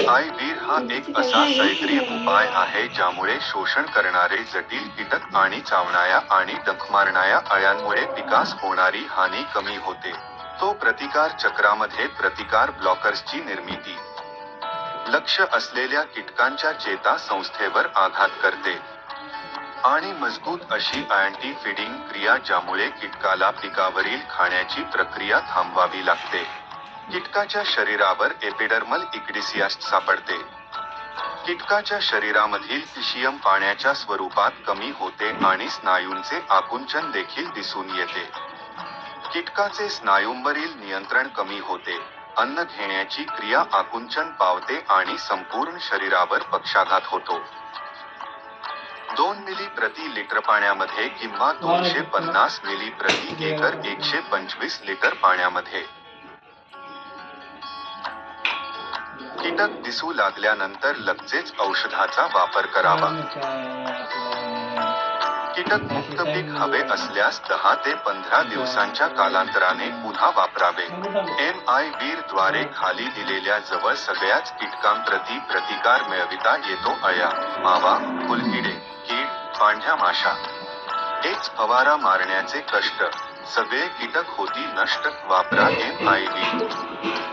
एम.आय.व्हीर हा एक असा सेंद्रिय उपाय आहे ज्यामुळे शोषण करणारे जटिल कीटक आणि चावणाऱ्या आणि डंख मारणाऱ्या अळ्यांमुळे पिकास होणारी हानी कमी होते. तो प्रतिकार चक्रामध्ये प्रतिकार ब्लॉकर्सची निर्मिती लक्ष्य असलेल्या कीटकांच्या चेता संस्थेवर आघात करते आणि मजबूत अशी अँटी फीडिंग क्रिया ज्यामुळे कीटकाला पिकावरील खाण्याची प्रक्रिया थांबवावी लागते. कीटकाच्या शरीरावर एपिडर्मल इक्डिसियास्ट सापडते. कीटकाच्या शरीरामधील कॅल्शियम पाण्याच्या स्वरूपात कमी होते आणि स्नायूंचे आकुंचन देखील दिसून येते. कीटकाचे स्नायूंवरील नियंत्रण कमी होते, अन्न घेण्याची क्रिया आकुंचन पावते आणि संपूर्ण शरीरावर पक्षाघात होतो. 2 मिली प्रति लिटर पाण्यामध्ये किंवा 250 मिली प्रति एकर 125 लिटर पाण्यामध्ये. कीटक दिसू लागल्यानंतर लगेच औषधाचा वापर करावा. कीटक मुक्त पीक हवे असल्यास 10 ते 15 दिवसांच्या कालांतराने पुन्हा वापरावे. एम.आय.व्हीर द्वारे खाली दिलेल्या जवळ सगळ्याच कीटकांप्रती प्रतिकार मिळविता येतो. अळ्या, मावा, फुलकिडे, कीड, पांढऱ्या माशा. एकच फवारा मारण्याचे कष्ट. सगळे कीटक होती नष्ट. वापरा एम.आय.व्हीर.